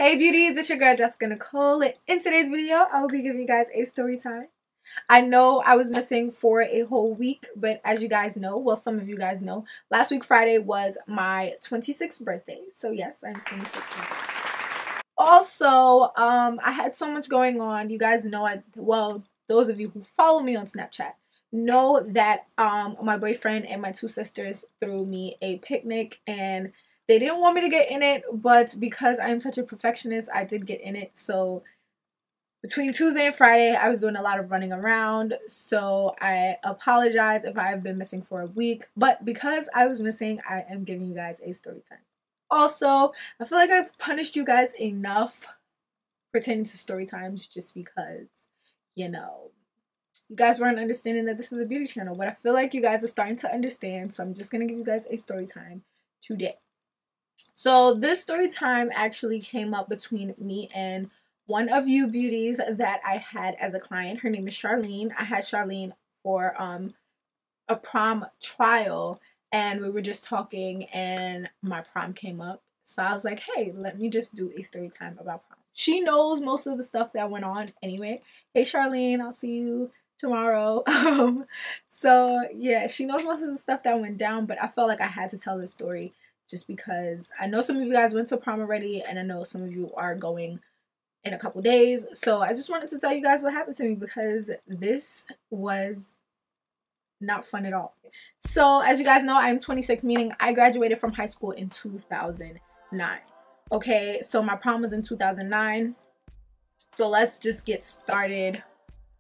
Hey beauties, it's your girl Jessica Nicole, and in today's video I will be giving you guys a story time. I know I was missing for a whole week, but as you guys know, well, some of you guys know, last week Friday was my 26th birthday. So yes, I'm 26 now. Also, I had so much going on. You guys know, well, those of you who follow me on Snapchat know that my boyfriend and my two sisters threw me a picnic, and they didn't want me to get in it, but because I am such a perfectionist, I did get in it. So between Tuesday and Friday, I was doing a lot of running around. So I apologize if I have been missing for a week, but because I was missing, I am giving you guys a story time. Also, I feel like I've punished you guys enough pertaining to story times just because, you know, you guys weren't understanding that this is a beauty channel, but I feel like you guys are starting to understand. So I'm just going to give you guys a story time today. So this story time actually came up between me and one of you beauties that I had as a client. Her name is Charlene. I had Charlene for a prom trial, and we were just talking and my prom came up. So I was like, hey, let me just do a story time about prom. She knows most of the stuff that went on anyway. Hey Charlene, I'll see you tomorrow. So yeah, she knows most of the stuff that went down, but I felt like I had to tell this story just because I know some of you guys went to prom already, and I know some of you are going in a couple days. So I just wanted to tell you guys what happened to me because this was not fun at all. So as you guys know, I'm 26, meaning I graduated from high school in 2009. Okay, so my prom was in 2009. So let's just get started.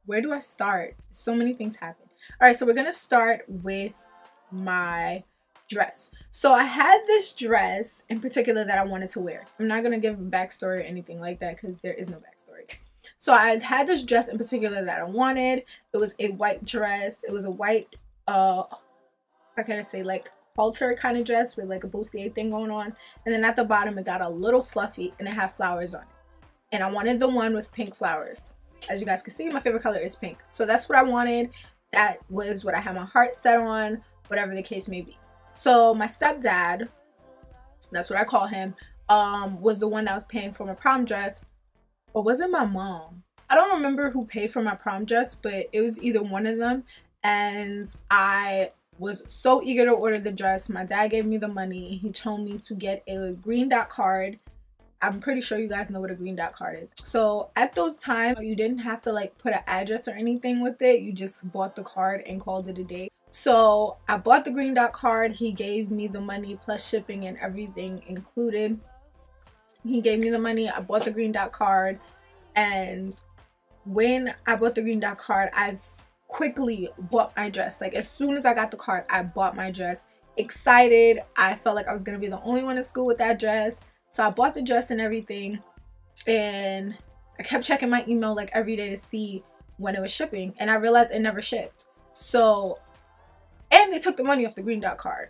Where do I start? So many things happened. All right, so we're gonna start with my dress. So I had this dress in particular that I wanted to wear. I'm not gonna give a backstory or anything like that because there is no backstory. So I had this dress in particular that I wanted. It was a white dress. It was a white how can I say, like halter kind of dress with like a bustier thing going on, and then at the bottom it got a little fluffy and it had flowers on it, and I wanted the one with pink flowers. As you guys can see, my favorite color is pink, so that's what I wanted. That was what I had my heart set on, whatever the case may be. So my stepdad, that's what I call him, was the one that was paying for my prom dress. Or was it my mom? I don't remember who paid for my prom dress, but it was either one of them. And I was so eager to order the dress. My dad gave me the money. He told me to get a green dot card. I'm pretty sure you guys know what a green dot card is. So at those times, you didn't have to like put an address or anything with it. You just bought the card and called it a day. So I bought the green dot card. He gave me the money plus shipping and everything included. He gave me the money. I bought the green dot card. And when I bought the green dot card, I quickly bought my dress. Like as soon as I got the card, I bought my dress. Excited. I felt like I was going to be the only one in school with that dress. So I bought the dress and everything, and I kept checking my email like every day to see when it was shipping, and I realized it never shipped. So, and they took the money off the green dot card.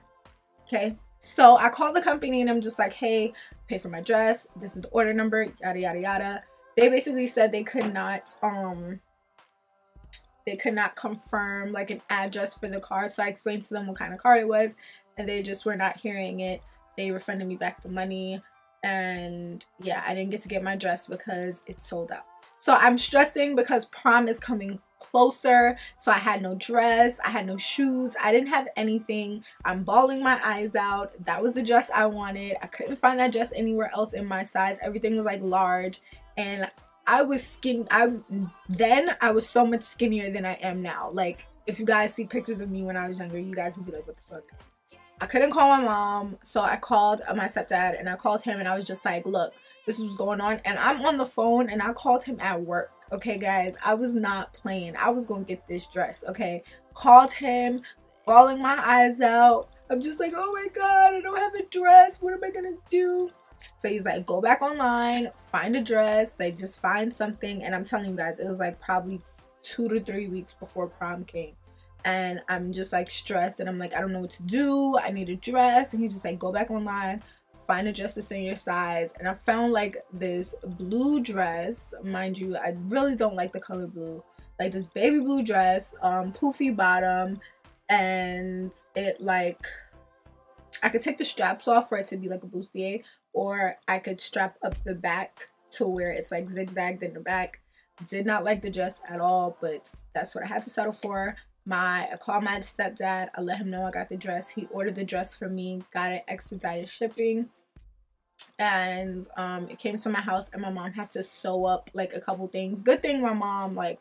Okay, so I called the company and I'm just like, hey, pay for my dress, this is the order number, yada yada yada. They basically said they could not confirm like an address for the card. So I explained to them what kind of card it was, and they just were not hearing it. They refunded me back the money. And yeah, I didn't get to get my dress because it sold out. So I'm stressing because prom is coming closer. So I had no dress, I had no shoes, I didn't have anything. I'm bawling my eyes out. That was the dress I wanted. I couldn't find that dress anywhere else in my size. Everything was like large, and I was skinny. Then I was so much skinnier than I am now. Like if you guys see pictures of me when I was younger, you guys would be like, what the fuck? I couldn't call my mom, so I called my stepdad, and I called him, and I was just like, look, this is what's going on. And I'm on the phone, and I called him at work. Okay, guys, I was not playing. I was going to get this dress, okay? Called him, bawling my eyes out. I'm just like, oh my God, I don't have a dress. What am I going to do? So he's like, go back online, find a dress. Like, just find something. And I'm telling you guys, it was like probably 2 to 3 weeks before prom came. And I'm just like stressed, and I'm like, I don't know what to do. I need a dress. And he's just like, go back online, find a dress that's in your size. And I found like this blue dress. Mind you, I really don't like the color blue. Like this baby blue dress, poofy bottom, and it like, I could take the straps off for it to be like a bustier, or I could strap up the back to where it's like zigzagged in the back. Did not like the dress at all, but that's what I had to settle for. I called my stepdad. I let him know I got the dress. He ordered the dress for me, got it expedited shipping, and it came to my house, and my mom had to sew up like a couple things. Good thing my mom, like,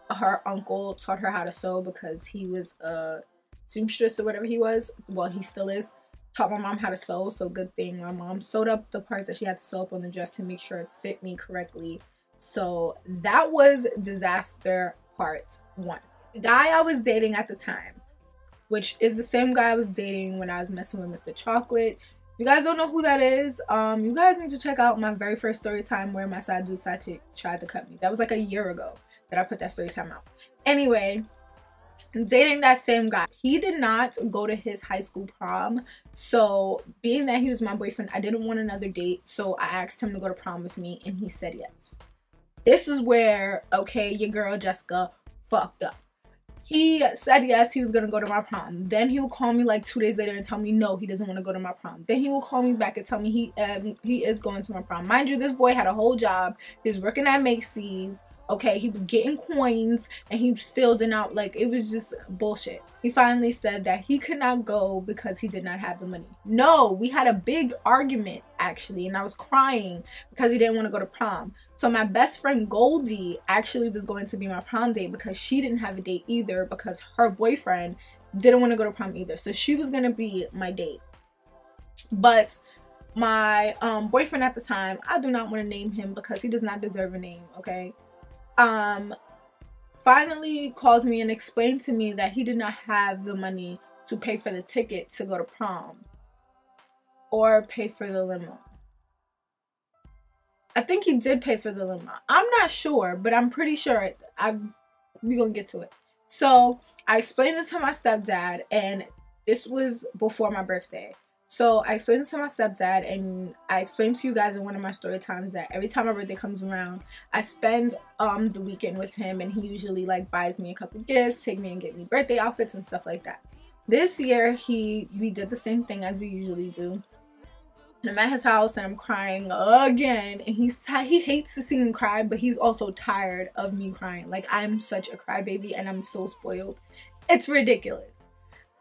her uncle taught her how to sew because he was a seamstress or whatever he was. Well, he still is. Taught my mom how to sew, so good thing my mom sewed up the parts that she had to sew up on the dress to make sure it fit me correctly. So that was disaster part 1. The guy I was dating at the time, which is the same guy I was dating when I was messing with Mr. Chocolate. If you guys don't know who that is, you guys need to check out my very first story time where my side dude tried to cut me. That was like a year ago that I put that story time out. Anyway, dating that same guy. He did not go to his high school prom. So being that he was my boyfriend, I didn't want another date. So I asked him to go to prom with me, and he said yes. This is where, okay, your girl Jessica fucked up. He said yes, he was gonna go to my prom. Then he would call me like 2 days later and tell me no, he doesn't want to go to my prom. Then he will call me back and tell me he is going to my prom. Mind you, this boy had a whole job. He was working at Macy's. Okay, he was getting coins, and he still did not, like, it was just bullshit. He finally said that he could not go because he did not have the money. No, we had a big argument actually, and I was crying because he didn't want to go to prom. So my best friend Goldie actually was going to be my prom date because she didn't have a date either because her boyfriend didn't want to go to prom either. So she was going to be my date. But my boyfriend at the time, I do not want to name him because he does not deserve a name, okay? Finally called me and explained to me that he did not have the money to pay for the ticket to go to prom or pay for the limo. I think he did pay for the limo. I'm not sure, but I'm pretty sure. We're gonna get to it. So I explained this to my stepdad, and this was before my birthday. So I explained this to my stepdad, and I explained to you guys in one of my story times that every time my birthday comes around, I spend the weekend with him, and he usually like buys me a couple gifts, take me and get me birthday outfits and stuff like that. This year we did the same thing as we usually do. I'm at his house and I'm crying again, and he hates to see me cry, but he's also tired of me crying. Like, I'm such a crybaby and I'm so spoiled. It's ridiculous.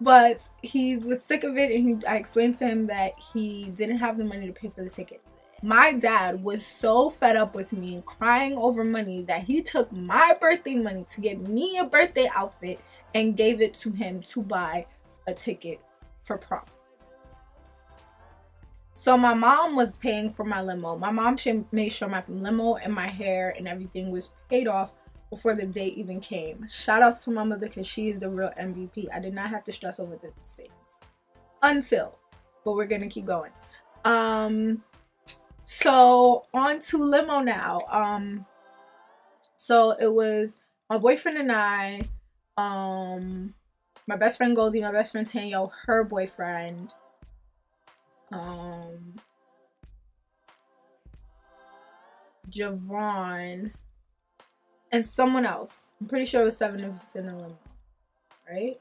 But he was sick of it, and I explained to him that he didn't have the money to pay for the ticket. My dad was so fed up with me crying over money that he took my birthday money to get me a birthday outfit and gave it to him to buy a ticket for prom. So my mom was paying for my limo. My mom made sure my limo and my hair and everything was paid off before the date even came. Shout outs to my mother because she is the real MVP. I did not have to stress over these things until, but we're gonna keep going. So on to limo now. So it was my boyfriend and I, my best friend Goldie, my best friend Tanyo, her boyfriend, Javon, and someone else. I'm pretty sure it was 7 of us in the limo, right?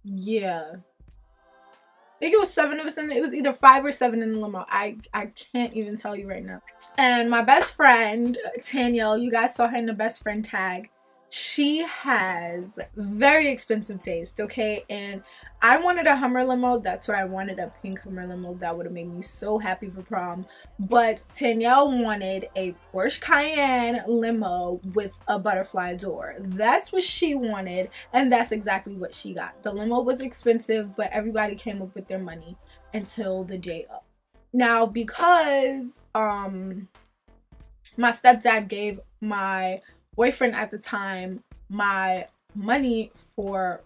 Yeah. I think it was 7 of us in it. It was either 5 or 7 in the limo. I can't even tell you right now. And my best friend, Tanyelle, you guys saw her in the best friend tag. She has very expensive taste, okay? And I wanted a Hummer limo. That's what I wanted, a pink Hummer limo. That would have made me so happy for prom. But Tanyelle wanted a Porsche Cayenne limo with a butterfly door. That's what she wanted, and that's exactly what she got. The limo was expensive, but everybody came up with their money until the day of. Now, because my stepdad gave my boyfriend at the time my money for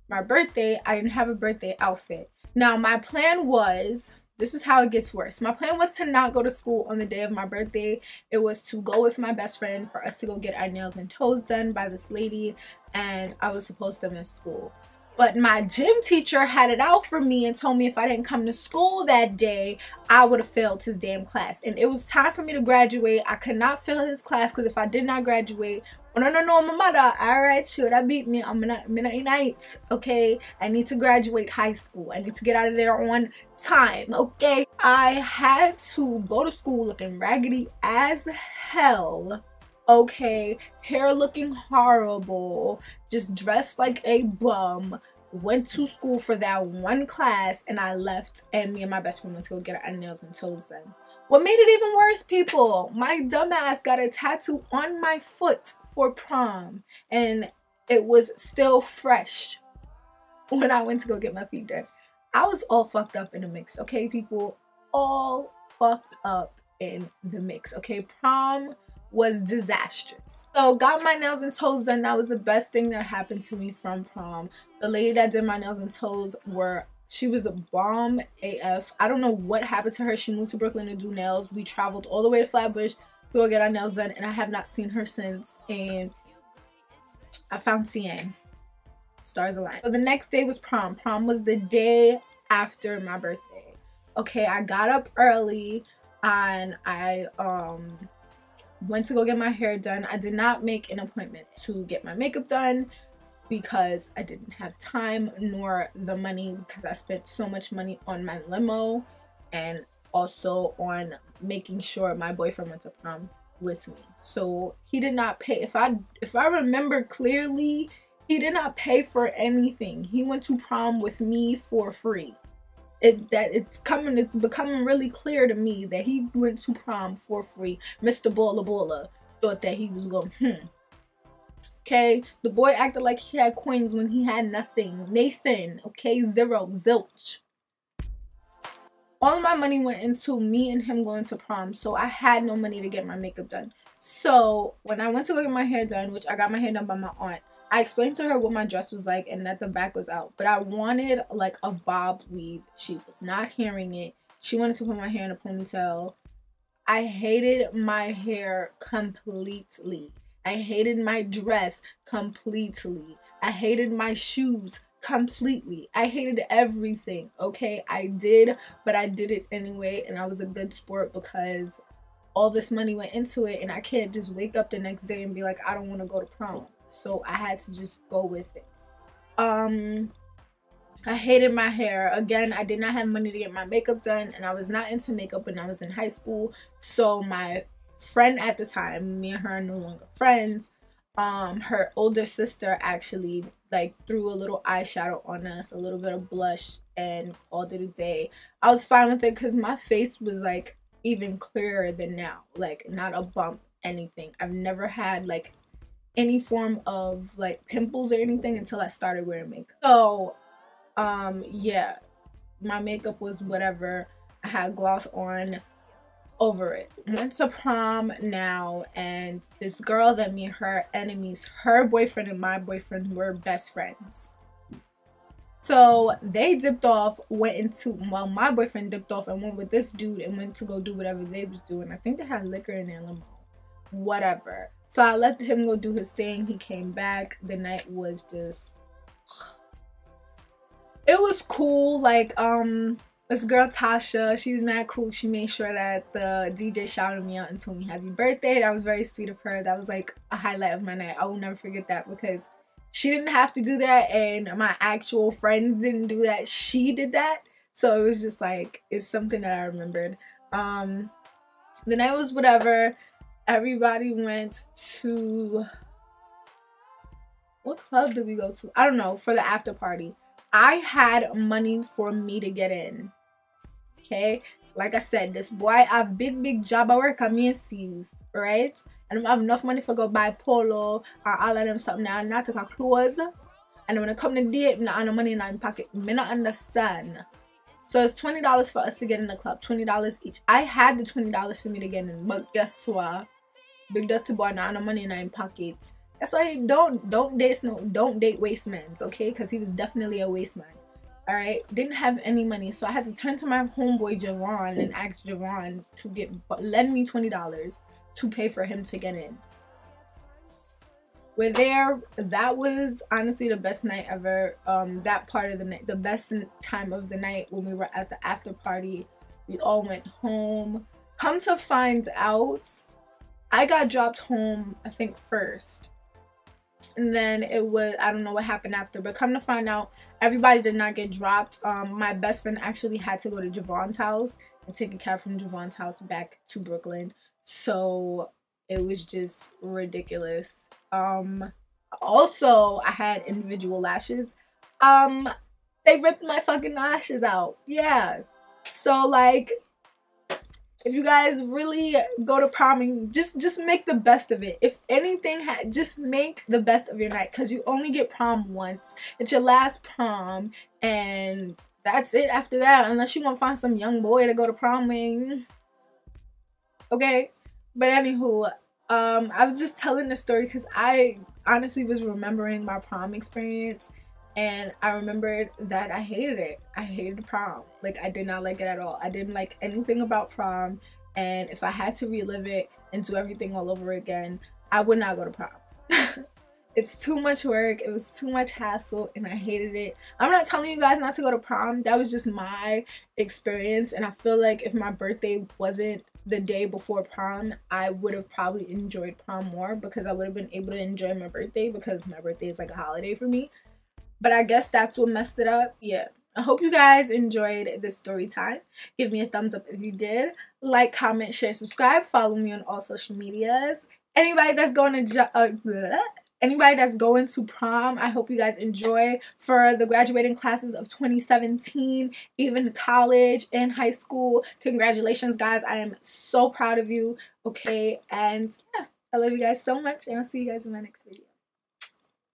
my birthday, I didn't have a birthday outfit. Now my plan was, this is how it gets worse. My plan was to not go to school on the day of my birthday. It was to go with my best friend for us to go get our nails and toes done by this lady, and I was supposed to miss school. But my gym teacher had it out for me and told me if I didn't come to school that day, I would have failed his damn class. And it was time for me to graduate. I could not fail his class because if I did not graduate, oh no, my mother, alright, sure, that beat me. I'm gonna eat, okay? I need to graduate high school. I need to get out of there on time, okay? I had to go to school looking raggedy as hell. Okay, hair looking horrible, just dressed like a bum, went to school for that one class, and I left, and me and my best friend went to go get our nails and toes done. What made it even worse, people, my dumbass got a tattoo on my foot for prom, and it was still fresh when I went to go get my feet done. I was all fucked up in the mix, okay, people? All fucked up in the mix, okay? Prom was disastrous. So got my nails and toes done. That was the best thing that happened to me from prom. The lady that did my nails and toes she was a bomb AF. I don't know what happened to her. She moved to Brooklyn to do nails. We traveled all the way to Flatbush to go get our nails done, and I have not seen her since. And I found CN. Stars align. So the next day was prom. Prom was the day after my birthday. Okay, I got up early and I went to go get my hair done. I did not make an appointment to get my makeup done because I didn't have time nor the money, because I spent so much money on my limo and also on making sure my boyfriend went to prom with me. So he did not pay. If I remember clearly, he did not pay for anything. He went to prom with me for free. It's becoming really clear to me that he went to prom for free. Mr. Bola thought that he was going, Okay, the boy acted like he had coins when he had nothing. Nathan, okay, zero, zilch. All of my money went into me and him going to prom, so I had no money to get my makeup done. So when I went to go get my hair done, which I got my hair done by my aunt, I explained to her what my dress was like and that the back was out, but I wanted like a bob weave. She was not hearing it. She wanted to put my hair in a ponytail. I hated my hair completely. I hated my dress completely. I hated my shoes completely. I hated everything, okay? I did, but I did it anyway, and I was a good sport because all this money went into it, and I can't just wake up the next day and be like, I don't want to go to prom. So I had to just go with it. I hated my hair. Again, I did not have money to get my makeup done, and I was not into makeup when I was in high school. So my friend at the time, me and her are no longer friends, her older sister actually like threw a little eyeshadow on us, a little bit of blush, and called it a day. I was fine with it because my face was like even clearer than now, like not a bump, anything. I've never had like any form of like pimples or anything until I started wearing makeup. So yeah, my makeup was whatever. I had gloss on, over it. Went to prom now, and this girl that me and her enemies, her boyfriend and my boyfriend were best friends. So they dipped off, my boyfriend dipped off and went with this dude and went to go do whatever they was doing. I think they had liquor in their limo, whatever. So I let him go do his thing. He came back. The night was just, it was cool. Like this girl Tasha, she was mad cool. She made sure that the DJ shouted me out and told me happy birthday. That was very sweet of her. That was like a highlight of my night. I will never forget that because she didn't have to do that and my actual friends didn't do that. She did that. So it was just like, it's something that I remembered. The night was whatever. Everybody went to, what club did we go to? I don't know, for the after party. I had money for me to get in. Okay, like I said, this boy have big job I work at me and sees, right? And I have enough money for go buy polo or all of them something now, not to buy clothes. And when it come to date, I'm not on the money in my pocket. Me not understand. So it's $20 for us to get in the club, $20 each. I had the $20 for me to get in, but guess what? Big dirty boy not on the money in my pocket. That's why don't date waste men, okay? Because he was definitely a waste man. All right, didn't have any money, so I had to turn to my homeboy Javon and ask Javon to lend me $20 to pay for him to get in. we're there. That was honestly the best night ever. That part of the night, the best time of the night, when we were at the after party. We all went home. Come to find out, I got dropped home, I think, first. And then it was, I don't know what happened after, but come to find out, everybody did not get dropped. My best friend actually had to go to Javon's house and take a cab from Javon's house back to Brooklyn. So it was just ridiculous. Also, I had individual lashes. They ripped my fucking lashes out. Yeah. So like, if you guys really go to prom, and just make the best of it. If anything, just make the best of your night, because you only get prom once. It's your last prom, and that's it after that, unless you want to find some young boy to go to prom with. Okay? But anywho, I was just telling the story because I honestly was remembering my prom experience. And I remembered that I hated it. I hated prom. Like, I did not like it at all. I didn't like anything about prom. And if I had to relive it and do everything all over again, I would not go to prom. It's too much work. It was too much hassle, and I hated it. I'm not telling you guys not to go to prom. That was just my experience. And I feel like if my birthday wasn't the day before prom, I would have probably enjoyed prom more, because I would have been able to enjoy my birthday, because my birthday is like a holiday for me. But I guess that's what messed it up. Yeah. I hope you guys enjoyed this story time. Give me a thumbs up if you did. Like, comment, share, subscribe. Follow me on all social medias. Anybody that's going to prom, I hope you guys enjoy. For the graduating classes of 2017, even college and high school, congratulations, guys. I am so proud of you. Okay, and yeah, I love you guys so much, and I'll see you guys in my next video.